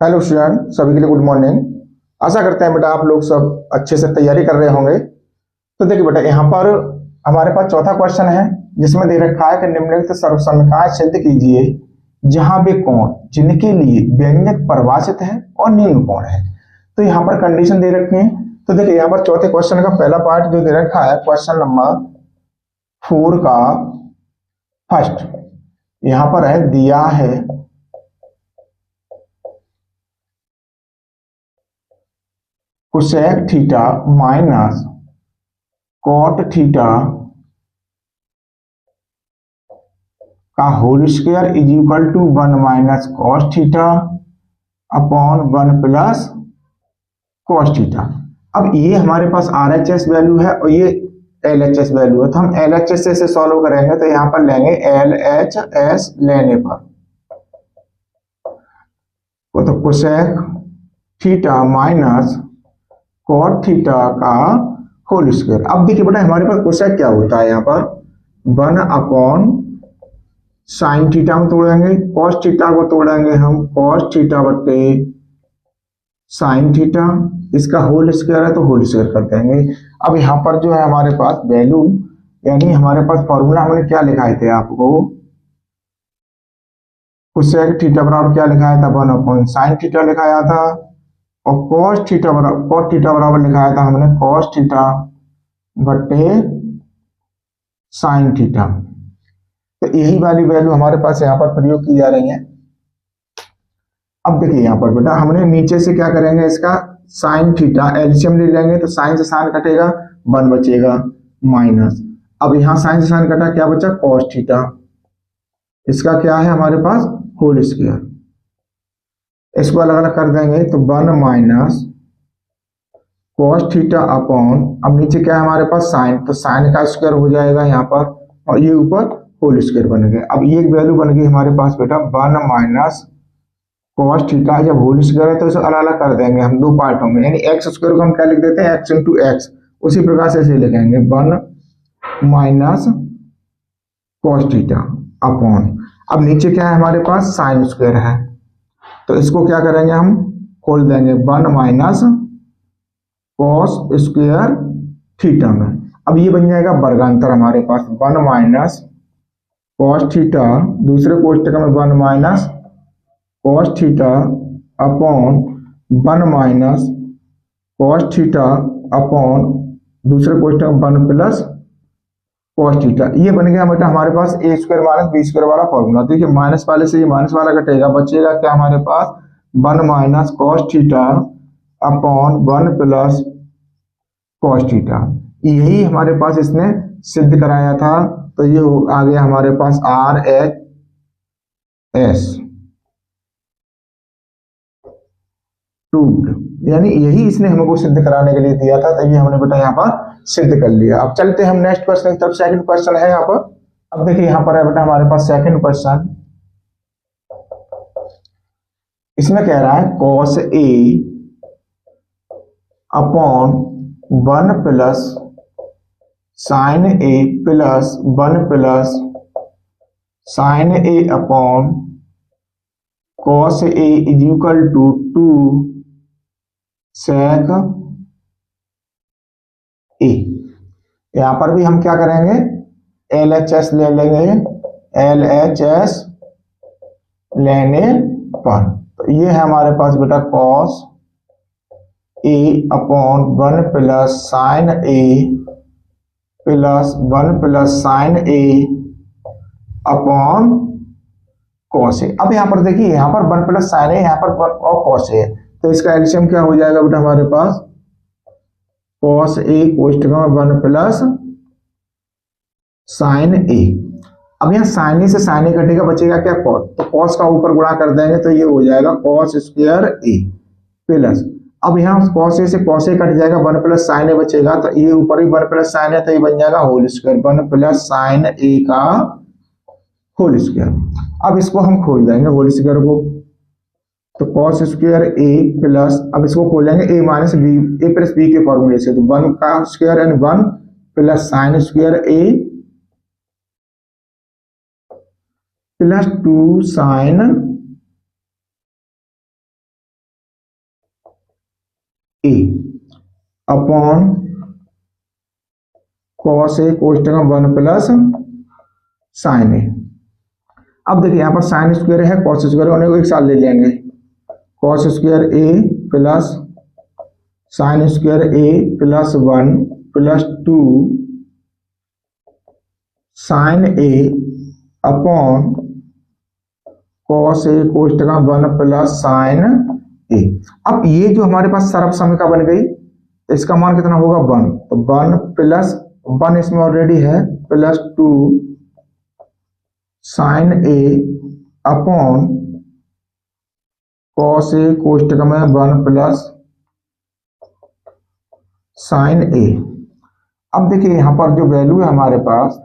Hello student, सभी के लिए गुड मॉर्निंग। आशा करते हैं बेटा आप लोग सब अच्छे से तैयारी कर रहे होंगे। तो देखिए बेटा, यहाँ पर हमारे पास चौथा क्वेश्चन है जिसमें दे रखा है कि निम्नलिखित सर्वसमीकरण सिद्ध कीजिए जहां वे कोण जिनके लिए व्यंजक परिभाषित है और निम्न कोण है। तो यहाँ पर कंडीशन दे रखी है। तो देखिए यहाँ पर चौथे क्वेश्चन का पहला पार्ट जो दे रखा है क्वेश्चन नंबर 4 का फर्स्ट, यहाँ पर है दिया है cosec theta minus cot theta का whole square is equal to 1 minus cos theta upon 1 plus cos theta. अब ये हमारे पास RHS वैल्यू है और ये LHS वैल्यू है, तो हम LHS से सॉल्व करेंगे। तो यहाँ पर लेंगे LHS लेने पर तो cosec theta minus cot theta का होल स्क्वायर। अब देखिए बेटा हमारे पास कोसेक क्या होता है, यहाँ पर 1 अपॉन साइन थीटा में तोड़ेंगे, कॉस थीटा को तोड़ेंगे हम कॉस थीटा बटे साइन थीटा, इसका होल स्क्वायर है तो होल स्क्वायर कर देंगे। अब यहाँ पर जो है हमारे पास वैल्यू यानी हमारे पास फॉर्मूला हमने क्या लिखाए थे आपको, कोसेक थीटा बराबर क्या लिखाया था 1 अपॉन साइन थीटा लिखाया था और cos थीटा बराबर लिखाया था हमने cos थीटा बटे साइन थीटा। तो यही वाली वैल्यू हमारे पास यहाँ पर प्रयोग की जा रही है। अब देखिए यहाँ पर बेटा हमने नीचे से क्या करेंगे, इसका साइन थीटा एलसीएम ले लेंगे तो साइन से साइन कटेगा 1 बचेगा माइनस। अब यहाँ साइन से साइन कटा क्या बचा cos थीटा, इसका क्या है हमारे पास होल स्क्वायर, इसको अलग अलग कर देंगे तो 1 माइनस कॉस थीटा अपॉन, अब नीचे क्या है हमारे पास साइन, तो साइन का स्क्वायर हो जाएगा यहाँ पर और ये ऊपर होल स्क्वायर बन गया। अब ये वैल्यू बन गई हमारे पास बेटा 1 माइनस कॉस थीटा, जब होल स्क्वायर है तो इसे अलग अलग कर देंगे हम दो पार्टों में, यानी एक्स स्क्वायर को हम क्या लिख देते हैं एक्स इंटू एक्स, उसी प्रकार से इसे लिखेंगे 1 माइनस कॉस थीटा अपॉन, अब नीचे क्या है हमारे पास साइन स्क्वायर है तो इसको क्या करेंगे हम खोल देंगे 1 माइनस कॉस स्क्वायर थीटा में। अब ये बन जाएगा वर्गांतर हमारे पास 1 माइनस कॉस थीटा, दूसरे कोष्टक में 1 minus cos theta upon 1 minus cos theta upon दूसरे कोष्टक में 1 प्लस कॉस थीटा। ये बन गया बेटा हमारे पास ए स्क्वायर माइनस बी स्क्वायर वाला फॉर्मूला। देखिए माइनस वाले से ये माइनस वाला कटेगा, बचेगा क्या हमारे पास 1 minus cos theta upon 1 plus cos theta. यही हमारे पास इसने सिद्ध कराया था, तो ये आ गया हमारे पास RHS प्रूव्ड, यानी यही इसने हमको सिद्ध कराने के लिए दिया था, तो ये हमने बेटा यहाँ पर सिद्ध कर लिया। अब चलते हैं हम नेक्स्ट क्वेश्चन की तरफ। सेकंड क्वेश्चन है यहाँ पर। अब देखिए यहाँ पर है बेटा हमारे पास सेकंड क्वेश्चन, इसमें कह रहा है cos A upon 1 plus sine A plus 1 plus sine A upon cos A is equal to 2 sec A। यहां पर भी हम क्या करेंगे LHS ले लेंगे, LHS लेने पर तो ये है हमारे पास बेटा cos A upon 1 plus sine A plus 1 plus sine A upon cos A। अब यहाँ पर देखिए यहाँ पर 1 प्लस साइन A, यहाँ पर 1 और cos A, तो इसका एलसीएम क्या हो जाएगा बेटा हमारे पास cos A कोष्टक में 1 प्लस साइन A। अब यहाँ साइन A से साइन A कटेगा, बचेगा क्या cos, तो cos का ऊपर गुणा कर देंगे तो ये हो जाएगा cos स्क्वायर A प्लस, अब यहाँ cos A से cos A कट जाएगा 1 प्लस साइन A बचेगा, तो ये ऊपर भी 1 प्लस साइन A, तो ये बन जाएगा whole square 1 plus sine A का होल स्क्वायर। अब इसको हम खोल देंगे होल स्क्वायर को, तो cos स्क्वायर A प्लस, अब इसको खोलेंगे A minus B, A plus B के फॉर्मूले से, तो 1 का square and 1 plus sine square A plus 2 sine A upon cos A कोष्टक 1 प्लस साइन ए। अब देखिए यहाँ पर साइन स्क्वायर है, कॉस स्क्वायर होने को एक साथ ले लेंगे। Cos square A plus sine square A plus 1 plus 2 sine A upon cos A कोष्टक 1 प्लस साइन ए। अब ये जो हमारे पास सर्व समीका बन गई, इसका मान कितना होगा 1, तो 1 प्लस 1 इसमें ऑलरेडी है plus 2 sine A upon cos A कोष्टक में 1 प्लस साइन ए। अब देखिए यहां पर जो वैल्यू है हमारे पास,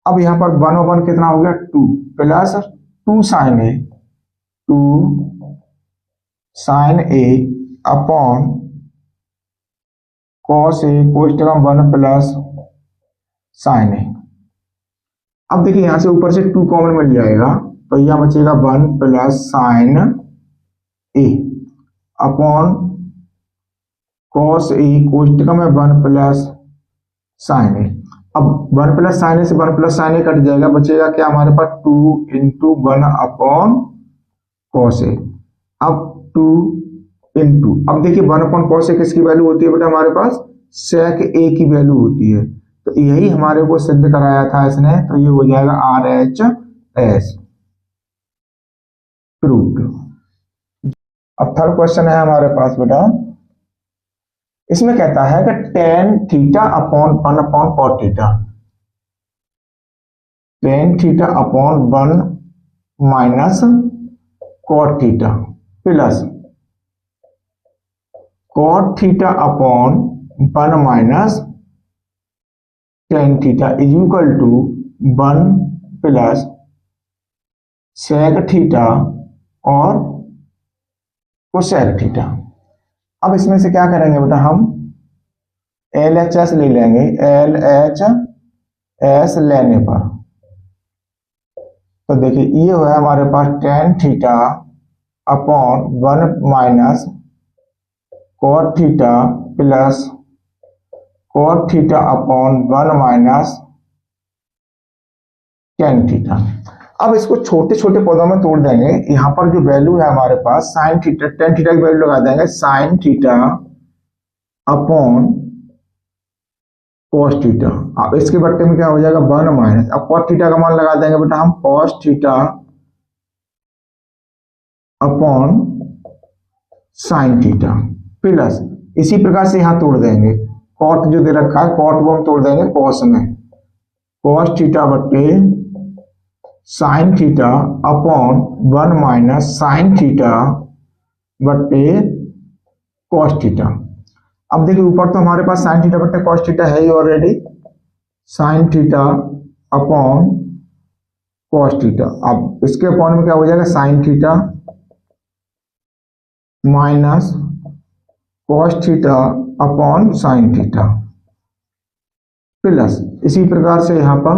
अब यहां पर 1 और 1 कितना हो गया 2 plus 2 sine A, 2 sine A upon cos A कोष्टक 1 प्लस साइन ए। अब देखिए यहां से ऊपर से 2 कॉमन मिल जाएगा, तो यह बचेगा 1 plus sine A upon cos A कोष्टक में 1 प्लस साइन ए। अब 1 प्लस साइन ए से 1 प्लस साइन ए कट जाएगा, बचेगा क्या हमारे पास 2 इंटू 1 अपॉन कॉस ए। अब 2 इंटू, अब देखिए 1 अपॉन कॉस ए किसकी वैल्यू होती है बेटा हमारे पास, सेक ए की वैल्यू होती है। तो यही हमारे को सिद्ध कराया था इसने, तो ये हो जाएगा RHS प्रूव्ड। अब थर्ड क्वेश्चन है हमारे पास बेटा, इसमें कहता है कि tan theta upon 1 upon cot theta, tan theta upon 1 minus cot theta plus cot theta upon 1 minus tan theta is equal to 1 plus sec theta और cosec थीटा। अब इसमें से क्या करेंगे बेटा, हम LHS ले लेंगे। LHS लेने पर तो देखिए ये हुआ हमारे पास tan theta upon 1 minus cot theta plus cot theta upon 1 minus tan theta. अब इसको छोटे छोटे पदों में तोड़ देंगे। यहां पर जो वैल्यू है हमारे पास साइन थीटा, tan थीटा की वैल्यू लगा देंगे sign theta upon cos theta. अब इसके बट्टे में क्या हो जाएगा 1 माइनस, अब cot थीटा का मान लगा देंगे बेटा हम cos theta upon sine theta plus, इसी प्रकार से यहां तोड़ देंगे cot जो दे रखा है cot को हम तोड़ देंगे cos में, cos थीटा बट्टे sine theta upon 1 minus sine theta बट्टे cos थीटा। अब देखिए ऊपर तो हमारे पास साइन थीटा बट्टे cos थीटा है ही already, sine theta upon cos theta. अब इसके अपॉन में क्या हो जाएगा sine theta minus cos theta upon sine theta plus, इसी प्रकार से यहां पर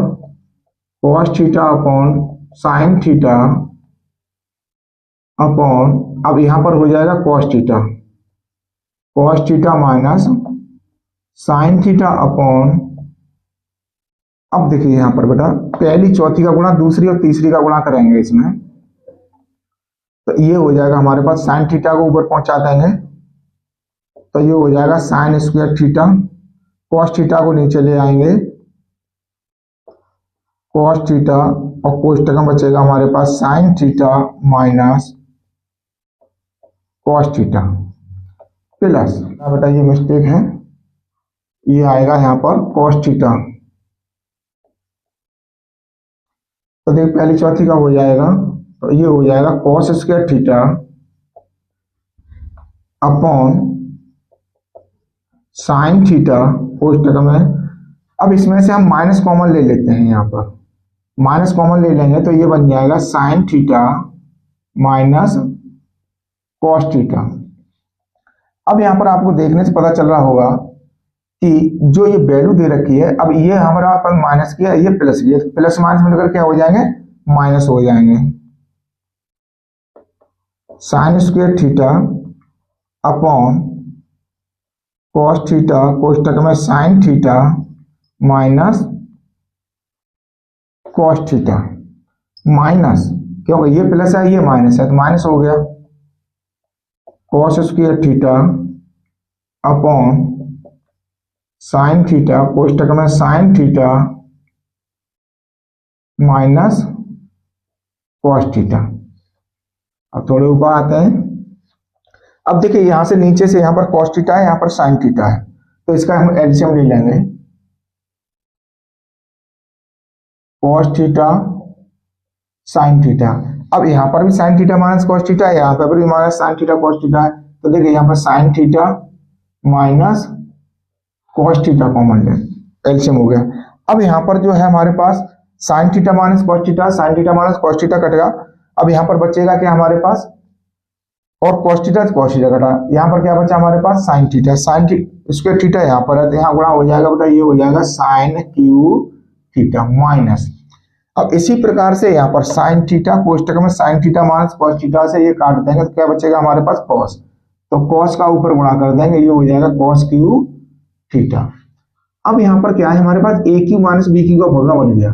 cos theta upon sine theta upon, अब यहां पर हो जाएगा cos theta minus sine theta upon, अब देखिए यहां पर बेटा पहली चौथी का गुणा दूसरी और तीसरी का गुणा करेंगे इसमें, तो ये हो जाएगा हमारे पास साइन थीटा को ऊपर पहुंचा देंगे, तो ये हो जाएगा sign square theta, cos theta को नीचे ले आएंगे, cos थीटा और कोष्टक में बचेगा हमारे पास sine theta minus cos theta plus, बेटा ये मिस्टेक है, ये आएगा यहाँ पर cos थीटा, तो देखिए पहली चौथी का हो जाएगा, तो ये हो जाएगा cos square theta upon sine theta कोष्टक में। अब इसमें से हम माइनस कॉमन ले लेते हैं, यहाँ पर माइनस कॉमन ले लेंगे तो ये बन जाएगा sine theta minus cos theta. अब यहाँ पर आपको देखने से पता चल रहा होगा कि जो ये वैल्यू दे रखी है, अब ये हमारा अपन माइनस किया, ये प्लस किया, प्लस माइनस मिलकर क्या हो जाएंगे माइनस हो जाएंगे। Sine square theta upon cos theta कोष्टक में sine theta minus cos theta minus, क्योंकि ये प्लस है ये माइनस है तो माइनस हो गया, cos square theta upon sine theta कोष्टक में sine theta minus cos theta. अब थोड़े ऊपर आते हैं। अब देखिए यहां से नीचे से यहां पर कॉस थीटा है, यहां पर साइन थीटा है, तो इसका हम एलसीएम ले लेंगे। कॉस थीटा साइन थीटा, अब यहां पर भी sine theta minus cos theta है, यहां पर भी minus sine theta cos theta है, तो देखिए यहां पर sine theta minus cos theta common ले, एलसीएम हो गया। अब यहां पर जो है हमारे पास sine theta minus cos theta, sine theta minus cos theta कटेगा। अब यहां पर बचेगा क्या हमारे पास, और कॉस थीटा कटा, यहाँ पर क्या बचा हमारे पास sine theta, sine square theta यहाँ पर है तो यहाँ गुणा हो जाएगा बेटा, ये हो जाएगा साइन क्यू थीटा माइनस। अब इसी प्रकार से यहाँ पर साइन थीटा कोष्टक में sine theta minus cos theta से ये काट देंगे तो क्या बचेगा हमारे पास कॉस, तो कॉस का ऊपर गुणा कर देंगे, ये हो जाएगा कॉस क्यू थीटा। अब यहाँ पर क्या है हमारे पास A Q minus B Q का फॉर्मूला बन गया,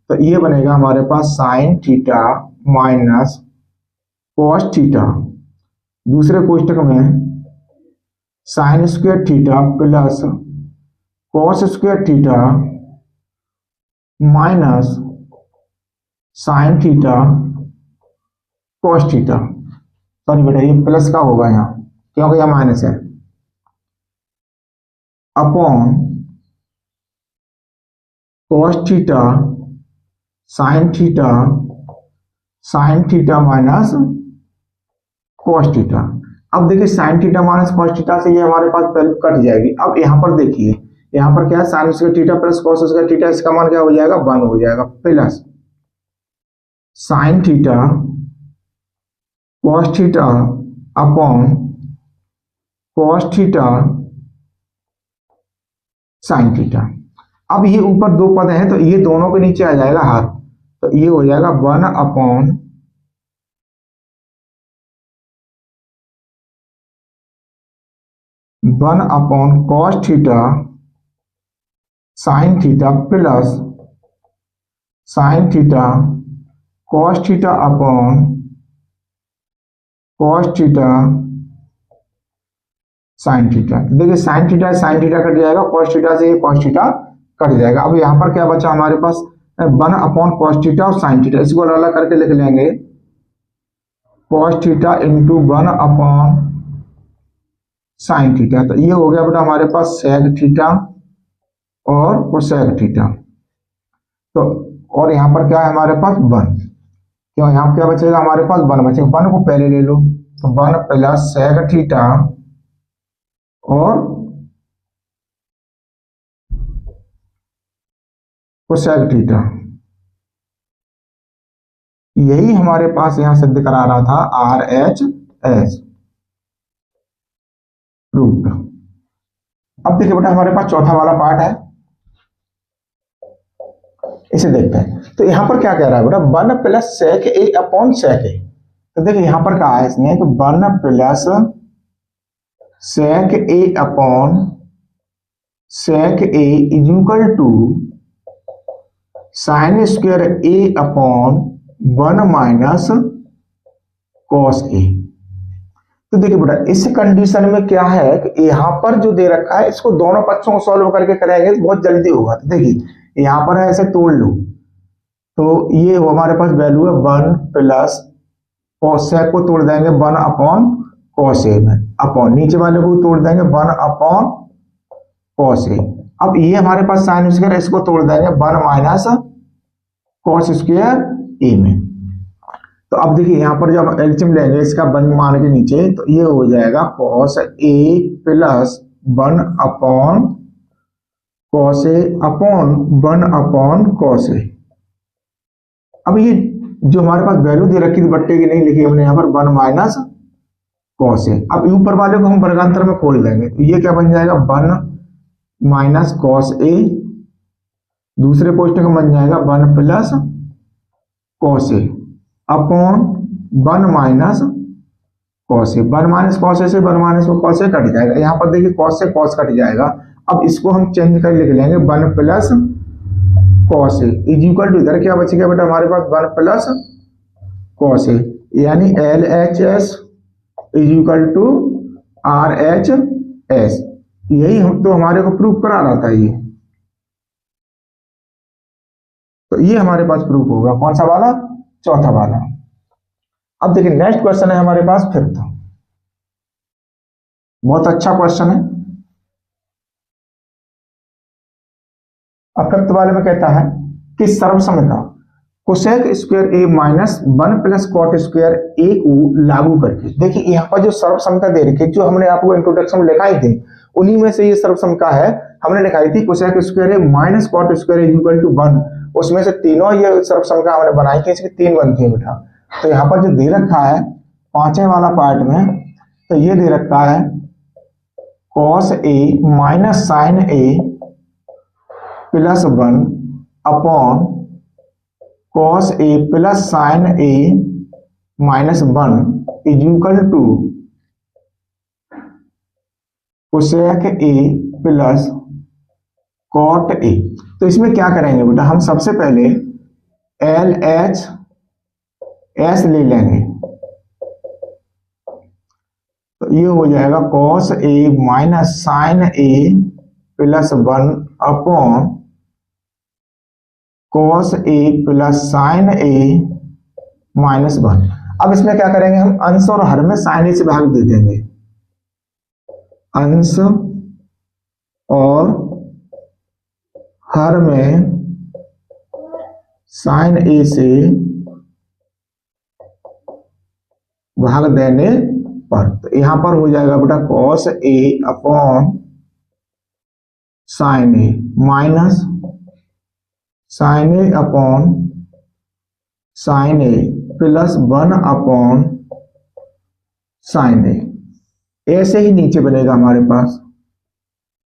तो ये बनेगा हमारे पास sine theta minus cos theta, दूसरे कोष्टक में sine square theta plus cos square theta minus sine theta cos theta, sorry बेटा ये प्लस का होगा यहाँ क्योंकि यह माइनस है, upon cos theta sine theta minus cos theta. अब देखिए sign theta minus cos theta से ये हमारे पास वैल्यू कट जाएगी। अब यहाँ पर देखिए यहाँ पर क्या है sign square theta plus cos square theta, इसका मान क्या हो जाएगा 1 हो जाएगा, plus sign theta cos theta upon cos theta sine theta. अब ये ऊपर दो पद हैं तो ये दोनों के नीचे आ जाएगा हाफ, तो ये हो जाएगा 1 upon cos theta sine theta plus sign theta cos theta upon cos theta sine theta. देखिए साइन थीटा कट जाएगा, कॉस थीटा से ये कॉस थीटा कट जाएगा। अब यहाँ पर क्या बचा हमारे पास 1 अपॉन कॉस थीटा और साइन थीटा, इसको अलग करके लिख लेंगे cos theta into 1 upon sine theta, तो ये हो गया बेटा हमारे पास सेक थीटा और कोसेक थीटा। तो और यहाँ पर क्या है हमारे पास 1, क्यों यहाँ क्या बचेगा हमारे पास 1 बचेगा, 1 को पहले ले लो तो 1 प्लस सेक थीटा और कोसेक थीटा, यही हमारे पास यहां सिद्ध करा रहा था RHS रूट। अब देखिए बेटा हमारे पास चौथा वाला पार्ट है, इसे देखते हैं। तो यहां पर क्या कह रहा है बेटा 1 plus sec A upon sec ए, तो देखिए यहां पर कहा है इसने कि 1 plus sec A upon sec A is equal to sine square A upon 1 minus cos A. तो देखिए बेटा इस कंडीशन में क्या है कि यहां पर जो दे रखा है इसको दोनों पक्षों को सॉल्व करके करेंगे तो बहुत जल्दी होगा। तो देखिए यहां पर है ऐसे तोड़ लो तो ये हमारे पास वैल्यू है 1 प्लस कॉस सेक को तोड़ देंगे 1 अपॉन कॉस ए में, अपॉन नीचे वाले को तोड़ देंगे 1 अपॉन कॉस ए। अब ये हमारे पास साइन स्क्वायर, इसको तोड़ देंगे 1 माइनस कॉस स्क्वायर ए में। तो अब देखिए यहां पर जब एलसीएम लेंगे इसका 1 मान के नीचे तो ये हो जाएगा cos A plus 1 upon cos A upon 1 upon cos ए। अब ये जो हमारे पास वैल्यू दे रखी थी बट्टे की नहीं लिखी हमने यहाँ पर 1 माइनस कॉस ए। अब ऊपर वाले को हम वर्गांतर में खोल देंगे तो ये क्या बन जाएगा 1 माइनस कॉस ए, दूसरे कोष्टक में बन जाएगा 1 प्लस कॉस ए अपॉन 1 माइनस कॉस ए, 1 माइनस कॉस ए से 1 माइनस कॉस ए कट जाएगा। यहाँ पर देखिए कॉस से कॉस कट जाएगा। अब इसको हम चेंज कर लिख लेंगे 1 plus cos A is equal to, इधर क्या बचेगा बेटा हमारे पास 1 प्लस कॉस ए, यानी L H S is equal to R H S. यही हम तो हमारे को प्रूफ करा रहा था ये, तो ये हमारे पास प्रूफ होगा। कौन सा वाला? चौथा वाला। अब देखिए नेक्स्ट क्वेश्चन है हमारे पास फिफ्थ। बहुत अच्छा क्वेश्चन है। अब फिफ्थ वाले में कहता है कि सर्वसम्मता cosec square A minus 1 plus cot square ए को लागू करके। देखिए यहाँ पर जो सर्वसम्मता दे रखी है, जो हमने आपको इंट्रोडक्शन में लिखाई थी, उन्हीं में से ये सर्वसम्मता है। हमने लिखाई थी cosec square A minus cot square is equal to 1, उसमें से तीनों ये सर्वसम्मता हमने बनाई थी, इसकी 3 बनती है बेटा। तो यहाँ पर जो दे रखा है पांचवें वाला पार्ट में, तो ये दे रखा है cos A minus sine A plus 1 upon cos A plus sine A minus 1 is equal to cosec A plus cot A. तो इसमें क्या करेंगे बेटा, हम सबसे पहले एल एच एस ले लेंगे। तो ये हो जाएगा cos A minus sine A plus 1 upon cos A plus sine A minus 1। अब इसमें क्या करेंगे, हम अंश और हर में साइन ए से भाग दे देंगे। अंश और हर में साइन ए से भाग देने पर, तो यहां पर हो जाएगा बेटा cos A upon sine A minus sine A upon sine A plus 1 upon sign ए। ऐसे ही नीचे बनेगा हमारे पास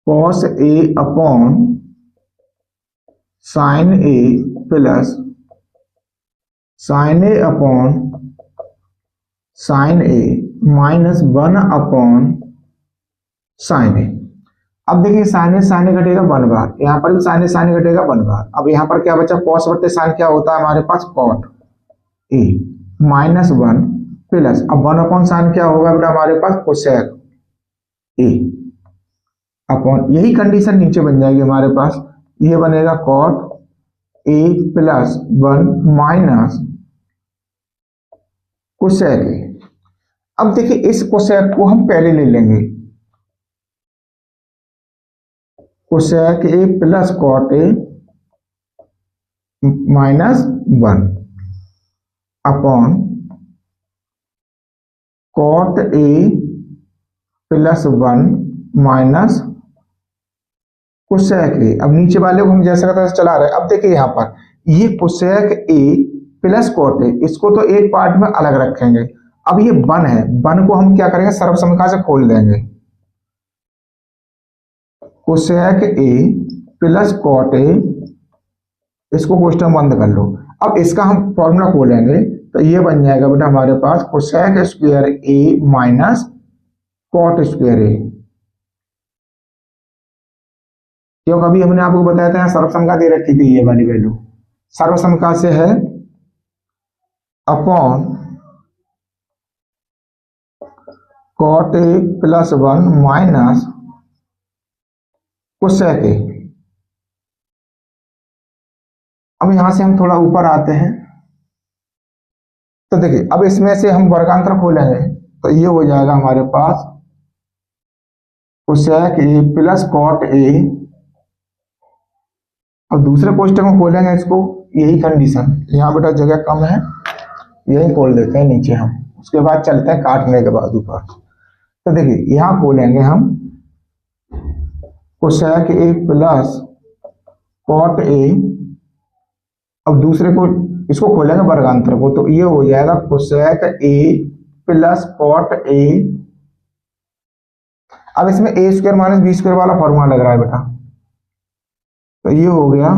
cos A upon sine A plus sine A upon sine A minus 1 upon sign A. अब देखिए साइन ए घटेगा 1 बार, यहाँ पर भी साइन ए घटेगा 1 बार। अब यहाँ पर क्या बचा, कॉस बटे साइन क्या होता है हमारे पास, कॉट ए माइनस 1 प्लस, अब 1 अपॉन साइन क्या होगा बेटा हमारे पास, कोसेक ए अपॉन, यही कंडीशन नीचे बन जाएगी हमारे पास। ये बनेगा cot A plus 1 minus cosec A. अब देखिए इस कोसेक को हम पहले ले लेंगे, cosec A plus cot A minus 1 upon cot A plus 1 minus cosec A. अब नीचे वाले को हम जैसा का तैसा चला रहे हैं। अब देखिए यहाँ पर ये cosec A plus cot A, इसको तो एक पार्ट में अलग रखेंगे। अब ये 1 है, 1 को हम क्या करेंगे, सर्वसम्मता से खोल देंगे। Cosec A plus cot A, इसको क्वेश्चन बंद कर लो। अब इसका हम फॉर्मूला खोलेंगे, तो ये बन जाएगा बेटा हमारे पास cosec square A minus cot square ए। क्योंकि अभी हमने आपको बताया था सर्वसम्मता दे रखी थी, ये वाली वैल्यू सर्वसम्मता से है upon cot A plus 1 minus cosec A. अब यहां से हम थोड़ा ऊपर आते हैं, तो देखिए अब इसमें से हम वर्गांतर खोलेंगे, तो ये हो जाएगा हमारे पास cosec A plus cot A. अब दूसरे क्वेश्चन को खोलेंगे, इसको यही कंडीशन, यहाँ बेटा जगह कम है, यही खोल देते हैं नीचे हम, उसके बाद चलते हैं काटने के बाद ऊपर। तो देखिए यहाँ खोलेंगे हम cosec A plus cot A. अब दूसरे को इसको खोलेंगे वर्गांतर को, तो ये हो जाएगा cosec A plus cot A. अब इसमें A square minus B square वाला फॉर्मूला लग रहा है बेटा, तो ये हो गया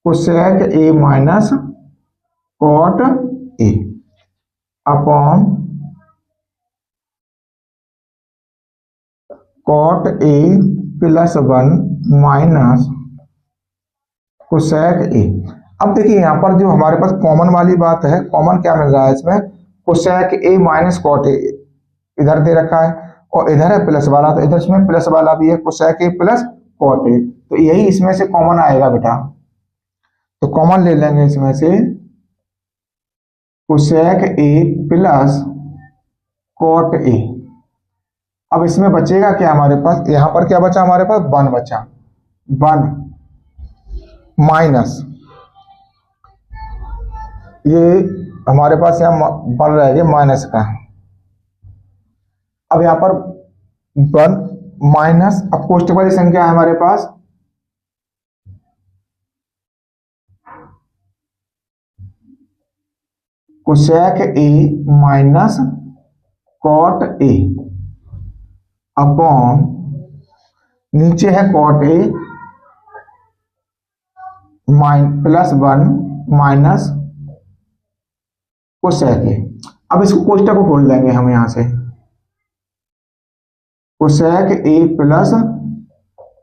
cosec A minus cot A upon cot A plus 1 minus cosec A. अब देखिए यहाँ पर जो हमारे पास कॉमन वाली बात है, कॉमन क्या मिल रहा है इसमें, cosec A minus cot A इधर दे रखा है और इधर है प्लस वाला, तो इधर इसमें प्लस वाला भी है, cosec A plus cot A, तो यही इसमें से कॉमन आएगा बेटा। तो कॉमन ले लेंगे इसमें से cosec A plus cot A. अब इसमें बचेगा क्या हमारे पास, यहां पर क्या बचा हमारे पास, 1 बचा, 1 माइनस ये हमारे पास यहाँ बन रहेगा माइनस का। अब यहां पर 1 माइनस, अब कोष्टक वाली संख्या है हमारे पास cosec A minus cot A upon नीचे है cot A plus 1 minus cosec A. अब इसको कोष्टक को खोल लेंगे हम यहां से, cosec A plus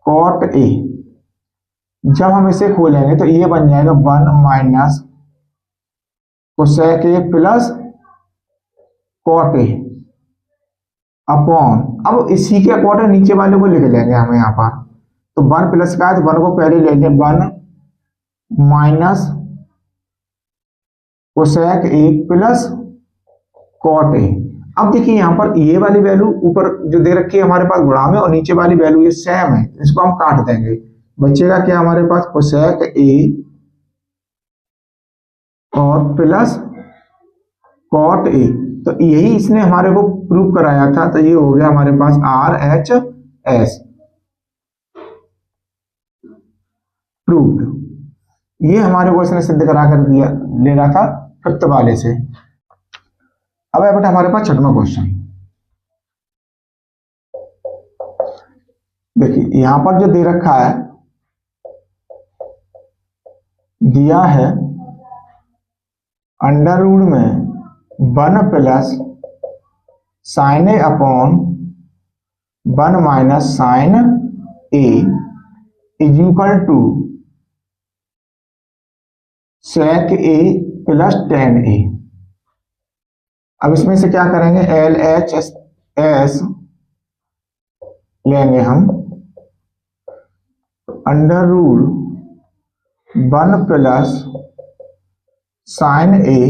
cot A. जब हम इसे खोलेंगे तो ये बन जाएगा 1 minus cosec A plus cot A upon, अब इसी के अकॉर्डिंग नीचे वाले को लिख लेंगे हम यहाँ पर। तो 1 प्लस का है तो 1 को पहले ले लें, 1 minus cosec A plus cot A. अब देखिए यहाँ पर ये वाली वैल्यू ऊपर जो दे रखी है हमारे पास गुणा में, और नीचे वाली वैल्यू ये सेम है, इसको हम काट देंगे, बचेगा क्या हमारे पास, कोसेक ए और प्लस कॉट ए। तो यही इसने हमारे को प्रूव कराया था, तो ये हो गया हमारे पास RHS प्रूव्ड। ये हमारे को इसने सिद्ध करा कर दिया, ले रहा था फिफ्थ वाले से। अब है बेटा हमारे पास छठवां क्वेश्चन। देखिए यहां पर जो दे रखा है, दिया है अंडर रूट में 1 plus sine A upon 1 minus sine A is equal to sec A plus tan A. अब इसमें से क्या करेंगे, LHS लेंगे हम, under root 1 plus sine A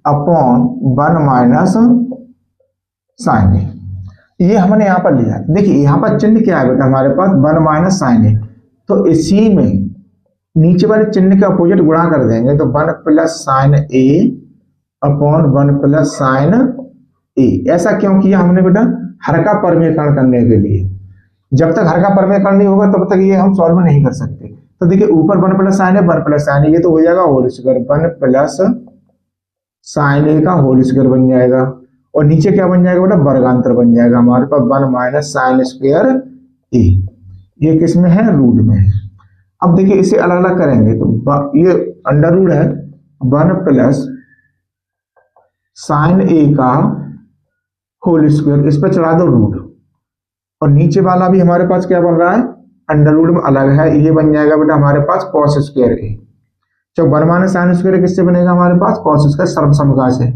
upon 1 minus sine A. ये हमने यहां पर लिया। देखिए यहां पर चिन्ह क्या है बेटा हमारे पास, 1 माइनस साइन ए, तो इसी में नीचे वाले चिन्ह के अपोजिट गुणा कर देंगे, तो 1 plus sine A upon 1 plus sine ए। ऐसा क्यों किया हमने बेटा, हर का परमीकरण करने के लिए। जब तक हर का परमीकरण नहीं होगा तब तक ये हम सॉल्व नहीं कर सकते। तो देखिए ऊपर 1 plus sine A 1 plus sine A, ये तो हो जाएगा होल स्क्वायर, 1 प्लस साइन ए का होल स्क्वायर बन जाएगा, और नीचे क्या बन जाएगा बेटा, वर्गांतर बन जाएगा हमारे पास 1 माइनस साइन स्क्वायर ए। ये किस में है, रूट में है। अब देखिए इसे अलग अलग करेंगे, तो ये अंडर रूट है 1 प्लस साइन ए का होल स्क्वायर, इस पर चढ़ा दो रूट, और नीचे वाला भी हमारे पास क्या बन रहा है, अंडर रूट में अलग है, ये बन जाएगा बेटा हमारे पास कॉस स्क्वायर ए। जब 1 माइनस साइन स्क्वायर किससे बनेगा हमारे पास, कॉस स्क्वायर सर्वसमगा से।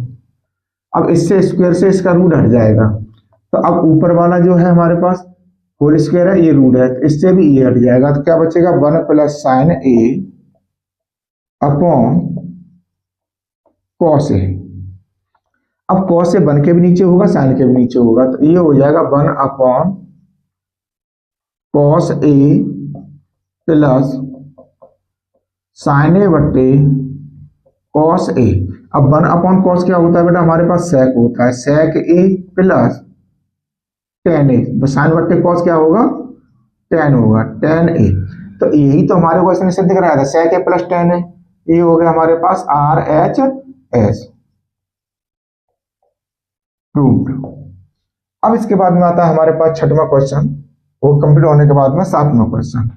अब इससे स्क्वायर से इसका रूट हट जाएगा, तो अब ऊपर वाला जो है हमारे पास होल स्क्वायर है, ये रूट है, तो इससे भी ये हट जाएगा, तो क्या बचेगा, 1 plus sine A upon cos ए। अब कॉस से 1 के भी नीचे होगा, साइन के भी नीचे होगा, तो ये हो जाएगा 1 upon cos A plus sine ए बट्टे कॉस ए। अब 1 अपॉन कॉस क्या होता है बेटा हमारे पास, सेक होता है, सेक A plus tan A, sign बट्टे कॉस क्या होगा, टेन होगा, टेन ए। तो यही तो हमारे को इसने सिद्ध कराया था, सेक ए प्लस टेन ए, ये हो गया हमारे पास RHS प्रूव्ड। अब इसके बाद में आता है हमारे पास छठवां क्वेश्चन, वो कंप्लीट होने के बाद में सातवां क्वेश्चन,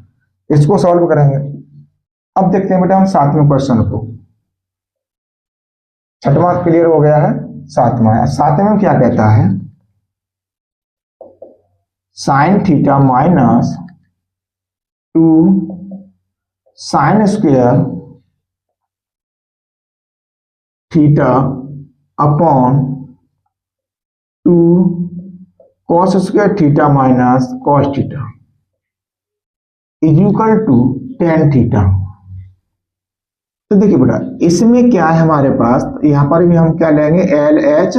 इसको सॉल्व करेंगे। अब देखते हैं बेटा हम सातवें क्वेश्चन को, छठवां क्लियर हो गया है, सातवां है। सातवें में क्या कहता है, sine theta minus 2 sine square theta upon 2 cos square theta minus cos theta is equal to tan theta. तो देखिए बेटा इसमें क्या है हमारे पास, यहां पर भी हम क्या लेंगे, एल एच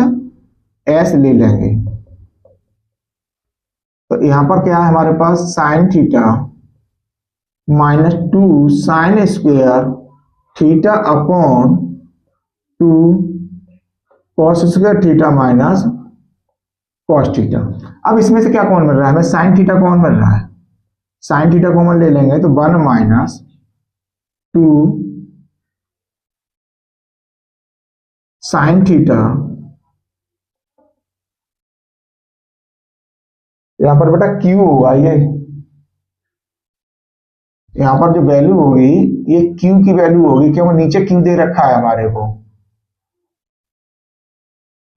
एस ले लेंगे। तो यहां पर क्या है हमारे पास, sine theta minus 2 sine square theta upon 2 cos square theta minus cos theta. अब इसमें से क्या कौन मिल रहा है हमें, साइन थीटा कौन मिल रहा है, साइन थीटा कॉमन ले लेंगे तो 1 माइनस 2 साइन थीटा, यहां पर बेटा क्यू होगा, ये यहां पर जो वैल्यू होगी ये क्यू की वैल्यू होगी, क्योंकि नीचे क्यू दे रखा है हमारे को।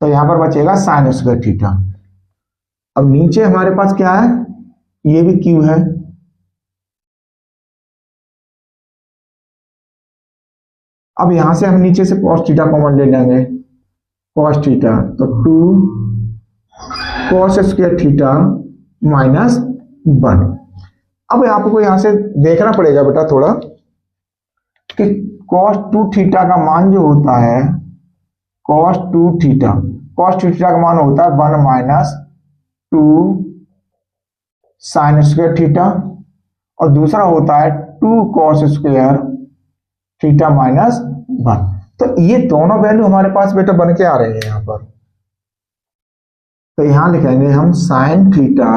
तो यहां पर बचेगा साइन स्क्वायर थीटा। अब नीचे हमारे पास क्या है, ये भी क्यू है। अब यहां से हम नीचे से कॉस थीटा कॉमन ले लेंगे, कॉस थीटा तो 2 कॉस स्क्वायर थीटा माइनस 1। अब आपको यहां से देखना पड़ेगा बेटा थोड़ा कि कॉस 2 थीटा का मान जो होता है, कॉस 2 थीटा, कॉस 2 थीटा का मान होता है 1 माइनस 2 साइन स्क्वायर थीटा, और दूसरा होता है 2 कॉस स्क्वायर थीटा माइनस 1। तो ये दोनों वैल्यू हमारे पास बेटा बन के आ रहे हैं यहां पर। तो यहां लिखेंगे हम साइन थीटा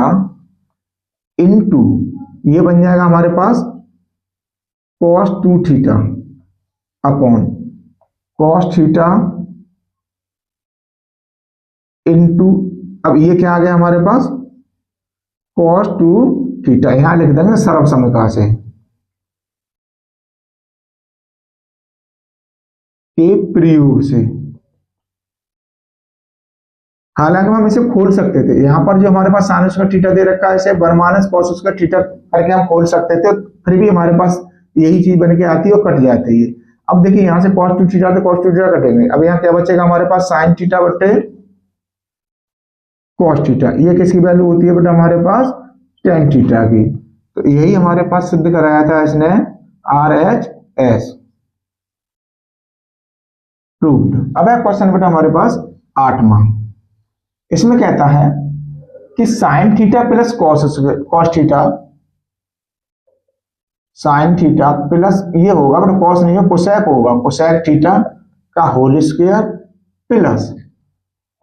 इनटू, ये बन जाएगा हमारे पास cos 2 theta upon cos theta into, अब ये क्या आ गया हमारे पास, कॉस 2 थीटा, यहां लिख देंगे सर्व समीकरण से के प्रयोग से। हालांकि हम इसे खोल सकते थे, यहां पर जो हमारे पास साइन स्क्वायर थीटा दे रखा है इसे 1 माइनस कॉस स्क्वायर थीटा करके हम खोल सकते थे, फिर भी हमारे पास यही चीज बन के आती है और कट जाती है। अब देखिए यहां से कॉस 2 थीटा तो कॉस 2 थीटा कटेंगे, अब यहाँ क्या बचेगा हमारे पास, साइन थीटा बटे कॉस थीटा, ये किसकी वैल्यू होती है बेटा हमारे पास, टेन थीटा की। तो यही हमारे पास सिद्ध कराया था इसने, आर एच एस प्रूव्ड। अब है क्वेश्चन बेटा हमारे पास 8वां, इसमें कहता है कि sine theta plus cos theta, sine theta plus ये होगा बेटा, कॉस नहीं है कोसेक होगा, कोसेक थीटा का whole square plus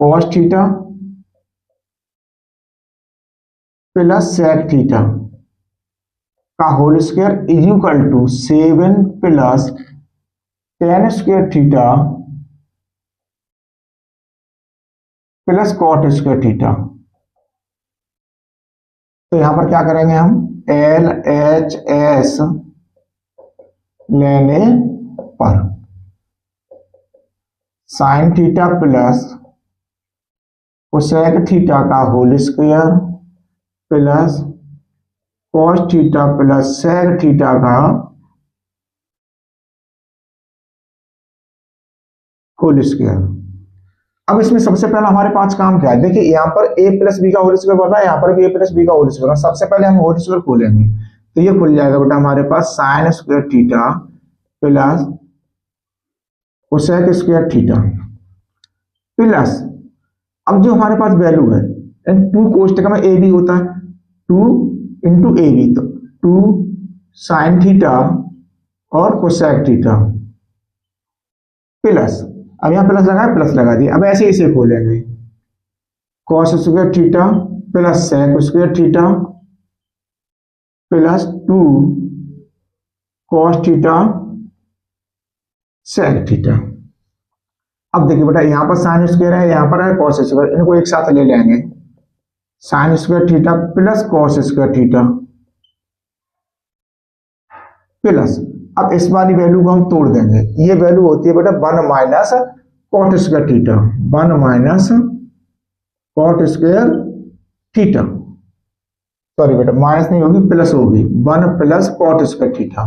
cos theta plus sec theta का whole square is equal to 7 plus tan square theta plus cot square theta. तो यहां पर क्या करेंगे हम, एल एच एस लेने पर sine theta plus cosec theta का whole square plus cos theta plus sec theta का होल स्क्वायर। अब इसमें सबसे पहला हमारे पास काम क्या है, देखिए यहाँ पर a प्लस बी का होल स्क्वायर बढ़ रहा है, यहाँ पर भी a प्लस बी का होल स्क्वायर। सबसे पहले हम होल स्क्वायर खोलेंगे तो ये खुल जाएगा बेटा हमारे पास sine square theta plus cosec square theta plus, अब जो हमारे पास वैल्यू है, 2 कोष्टक में ए बी होता है, 2 इंटू ए बी, तो 2 साइन थीटा और कोसेक थीटा प्लस, अब यहां प्लस लगा, प्लस लगा दिया, अब ऐसे इसे खोलेंगे, cos square theta plus sec square theta plus 2 cos theta sec theta. अब देखिए बेटा यहां पर साइन स्क्वायर है, यहां पर है कॉस स्क्वायर, इनको एक साथ ले लेंगे, sign square theta plus cos square theta plus, अब इस वाली वैल्यू को हम तोड़ देंगे, ये वैल्यू होती है बेटा 1 minus cot square theta, 1 minus cot square theta sorry बेटा, माइनस नहीं होगी, प्लस होगी, 1 प्लस कॉट स्क्वायर थीटा।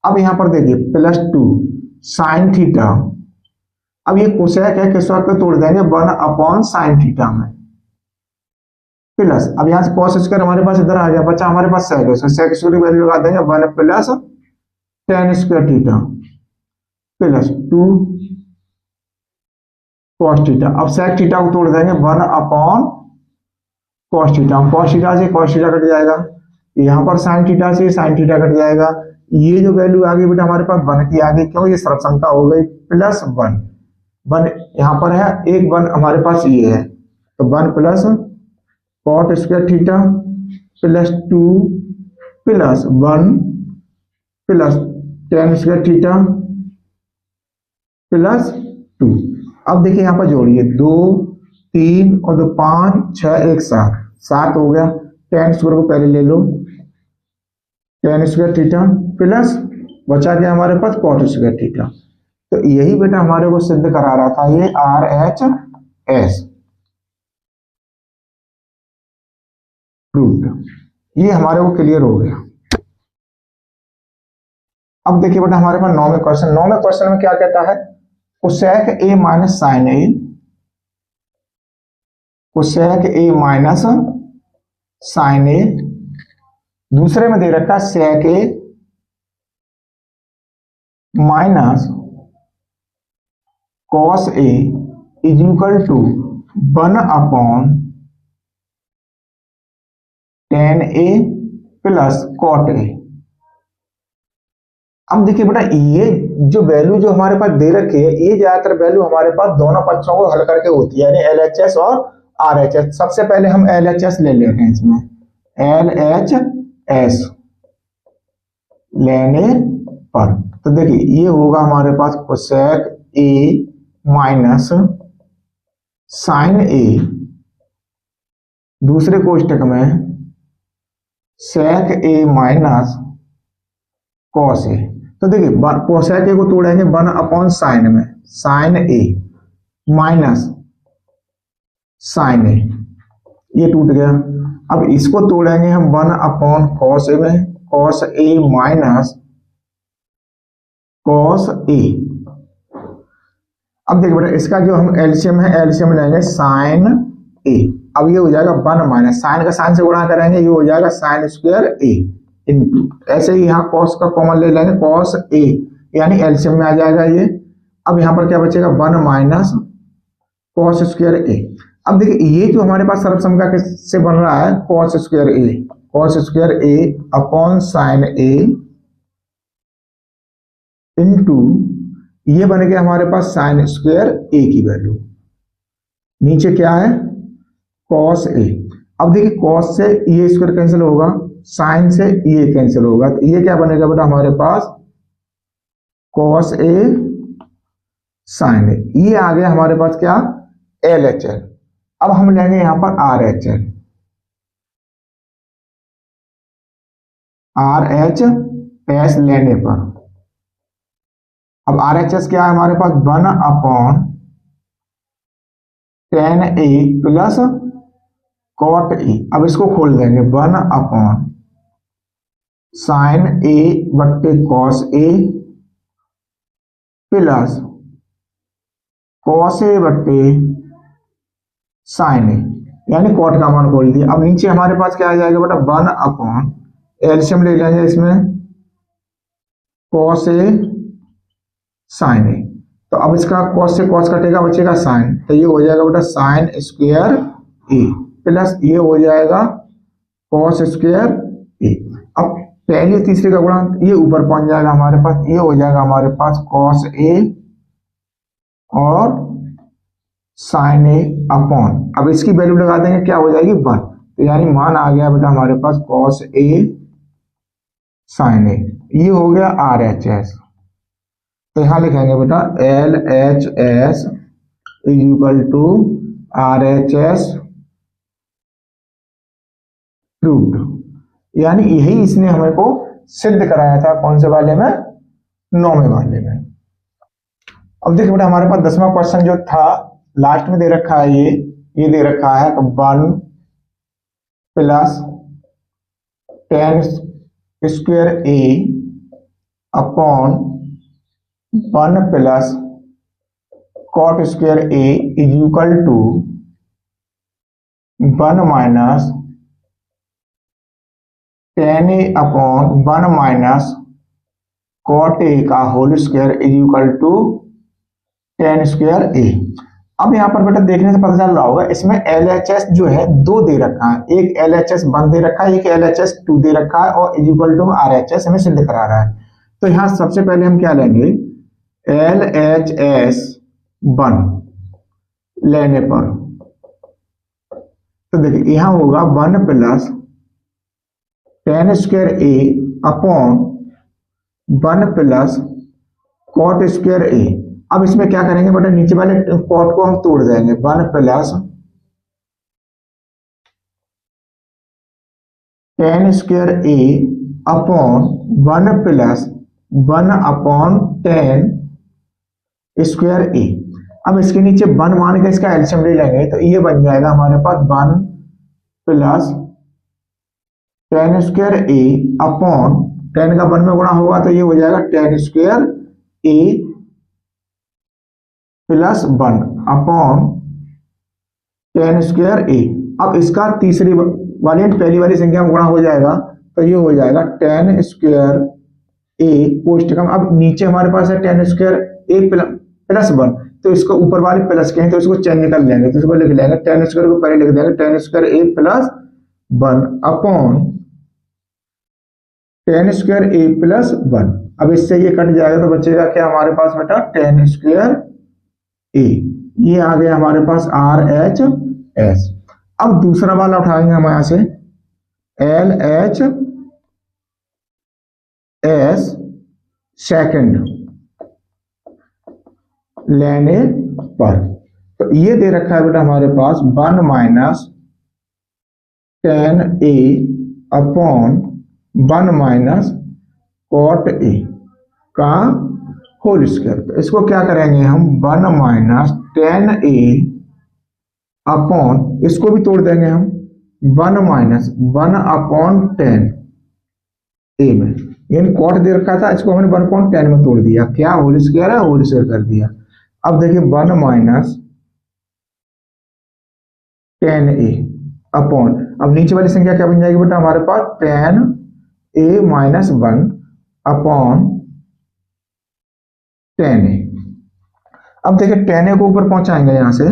अब यहां पर देखिए +2 साइन थीटा। अब ये कोसेक है, कोसेक को तोड़ देंगे 1 अपॉन साइन थीटा में, प्लस अब यहां से कॉस स्क्वायर हमारे पास इधर आ गया, बचा हमारे पास सेक, सेक स्क्वायर की वैल्यू लगा देंगे 1 plus tan square theta plus 2 cos theta. अब सेक थीटा को तोड़ देंगे 1 upon cos theta, cos theta से कॉस थीटा कट जाएगा, यहाँ पर साइन थीटा से साइन थीटा कट जाएगा। ये जो वैल्यू आ गई बेटा हमारे पास 1 की आ गई, क्यों, ये सर्वसंख्या हो गई +1, 1 यहाँ पर है, एक 1 हमारे पास ये है, तो 1 plus cot square theta plus 2 plus 1 plus tan square theta plus 2। अब देखिए यहाँ पर जोड़िए 2 3 और 2 5 6 1 7, 7 हो गया, टेन स्क्वायर को पहले ले लो, टेन स्क्वायर थीटा प्लस बचा गया हमारे पास कॉट स्क्वायर थीटा। तो यही बेटा हमारे को सिद्ध करा रहा था ये RHS प्रूव्ड, ये हमारे को क्लियर हो गया। अब देखिए बेटा हमारे पास 9वें क्वेश्चन, 9वें क्वेश्चन में क्या कहता है, cosec A minus sine A, cosec A minus sine A, दूसरे में दे रखा sec A minus cos A is equal to 1 upon tan A plus cot A। अब देखिए बेटा ये जो वैल्यू जो हमारे पास दे रखी है, ये ज्यादातर वैल्यू हमारे पास दोनों पक्षों को हल करके होती है, यानी LHS और RHS। सबसे पहले हम LHS ले लेते हैं, इसमें LHS लेने पर तो देखिए ये होगा हमारे पास cosec A minus sine A, दूसरे कोष्टक में sec A minus cos A। तो देखिए कोसेक A को तोड़ेंगे 1 अपॉन साइन में, sine A minus sine A, ये टूट गया। अब इसको तोड़ेंगे हम 1 अपॉन कॉस A में, cos A minus cos A। अब देखिए बेटा इसका जो हम एलसीएम है, एलसीएम लेंगे साइन A। अब ये हो जाएगा 1 माइनस साइन का साइन से गुणा करेंगे, ये हो जाएगा साइन स्क्वायर A इंटू, ऐसे ही यहाँ कॉस का कॉमन ले लेंगे, कॉस A यानी एलसीएम में आ जाएगा ये। अब यहाँ पर क्या बचेगा 1 माइनस कॉस स्क्वायर A। अब देखिए ये जो हमारे पास सर्वसंख्या किससे बन रहा है, cos square A, cos square A upon sine A into ये बन गया हमारे पास साइन स्क्वायर A की वैल्यू, नीचे क्या है कॉस A। अब देखिए कॉस से ये स्क्वायर कैंसिल होगा, साइन से ये कैंसिल होगा, तो ये क्या बनेगा बेटा हमारे पास कॉस A साइन A। ये आ गया हमारे पास क्या LHL। अब हम लेंगे यहां पर RHL, RHS लेने पर, अब RHS क्या है हमारे पास 1 upon tan A plus cot A। अब इसको खोल देंगे 1 अपॉन साइन A बट्टे cos A plus cos A बट्टे साइन A, यानी कॉट का मान खोल दिया। अब नीचे हमारे पास क्या आ जाएगा बेटा 1 अपॉन एलसीएम ले लेंगे इसमें कॉस A साइन A, तो अब इसका कॉस से कॉस कटेगा, बचेगा साइन, तो ये हो जाएगा बेटा साइन स्क्वायर A प्लस ये हो जाएगा कॉस स्क्वायर A। अब पहले तीसरे का गुणा ये ऊपर पहुंच जाएगा हमारे पास, ये हो जाएगा हमारे पास कॉस A और साइन A अपॉन, अब इसकी वैल्यू लगा देंगे क्या हो जाएगी 1, तो यानी मान आ गया बेटा हमारे पास कॉस A साइन A। ये हो गया RHS, तो यहां लिखेंगे बेटा LHS is equal to RHS proved, यानी यही इसने हमें को सिद्ध कराया था, कौन से वाले में 9वें वाले में। अब देखिए बेटा हमारे पास 10वां क्वेश्चन जो था लास्ट में दे रखा है, ये दे रखा है 1 plus tan square A upon 1 plus cot square A is equal to 1 minus tan A upon 1 minus cot A का whole square is equal to tan square A. अब यहाँ पर बेटा देखने से पता चल रहा होगा इसमें LHS जो है दो दे रखा है, एक LHS 1 दे रखा है, एक LHS 2 दे रखा है और इज इक्वल टू RHS हमें सिद्ध करा रहा है। तो यहाँ सबसे पहले हम क्या लेंगे, LHS 1 लेने पर तो देखिए यहाँ होगा 1 plus tan square A upon 1 plus cot square A. अब इसमें क्या करेंगे बेटा, नीचे वाले कॉट को हम तोड़ देंगे, 1 plus tan square A upon 1 plus 1 upon tan square A. अब इसके नीचे 1 मान के इसका एलसीएम ले लेंगे तो ये बन जाएगा हमारे पास 1 plus tan square A upon 10 का 1 में गुणा होगा तो ये हो जाएगा ten square A plus 1 upon tan square A. अब इसका तीसरी वाली पहली वाली संख्या में गुणा हो जाएगा तो ये हो जाएगा टेन स्क्वायर ए कोष्टकम। अब नीचे हमारे पास है टेन स्क्वायर ए प्लस 1 तो इसको ऊपर वाले प्लस के हैं तो इसको चेंज कर लेंगे, तो इसको लिख लेंगे टेन स्क्वायर को पहले लिख देंगे ten square A plus 1 upon tan square A plus 1। अब इससे ये कट जाएगा तो बचेगा क्या हमारे पास बेटा, टेन स्क्वायर ए। ये आ गया हमारे पास RHS। अब दूसरा वाला उठाएंगे हम यहां से LHS सेकंड लेने पर तो ये दे रखा है बेटा हमारे पास 1 minus tan A upon 1 minus cot A का होल स्क्वायर। तो इसको क्या करेंगे हम, 1 माइनस टेन ए अपॉन, इसको भी तोड़ देंगे हम, 1 माइनस 1 अपॉन टेन ए में, यानी कॉट दे रखा था इसको हमने 1 अपॉन 10 में तोड़ दिया, क्या होल स्क्वायर है, होल स्क्वायर कर दिया। अब देखिए 1 माइनस टेन ए अपॉन, अब नीचे वाली संख्या क्या बन जाएगी बेटा हमारे पास, ten A minus 1 upon ten A. अब देखिए टेन ए को ऊपर पहुंचाएंगे यहां से,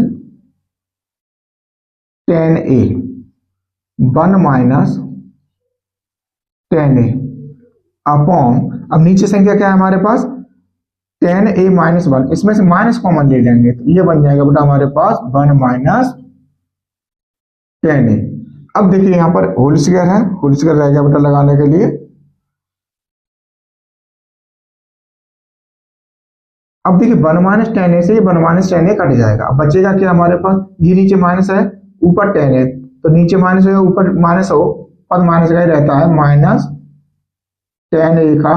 ten A 1 minus tan A upon, अब नीचे संख्या क्या है हमारे पास, टेन ए माइनस 1, इसमें से माइनस कॉमन ले लेंगे तो ये बन जाएगा बेटा हमारे पास 1 माइनस टेन ए। अब देखिए यहां पर होल स्क्वायर है, होल स्क्वायर रह गया बेटा लगाने के लिए। अब देखिए 1 माइनस टेन ए से 1 माइनस टेन ए कट जाएगा, अब बचेगा क्या हमारे पास, ये नीचे माइनस है ऊपर टेन है तो नीचे माइनस हो ऊपर माइनस हो, पद माइनस का ही रहता है, माइनस टेन ए का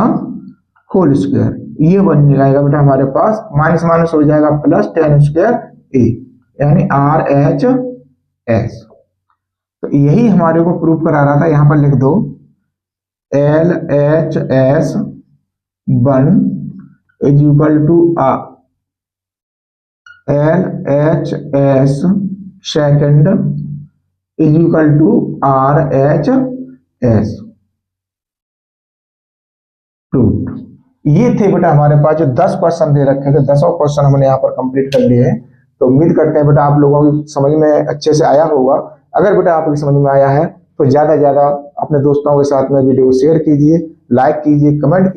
होल स्क्वायर। ये बन जाएगा बेटा हमारे पास, माइनस माइनस हो जाएगा प्लस टेन स्क्वायर ए, यानी RHS। तो यही हमारे को प्रूफ करा रहा था, यहां पर लिख दो LHS 1 is equal to LHS second is equal to RHS। Proof. ये थे बेटा हमारे पास जो 10 क्वेश्चन दे रखे थे, 10 क्वेश्चन हमने यहाँ पर कंप्लीट कर लिए हैं। तो उम्मीद करते हैं बेटा आप लोगों की समझ में अच्छे से आया होगा। अगर बेटा आपकी समझ में आया है तो ज्यादा से ज्यादा अपने दोस्तों के साथ में वीडियो शेयर कीजिए, लाइक कीजिए, कमेंट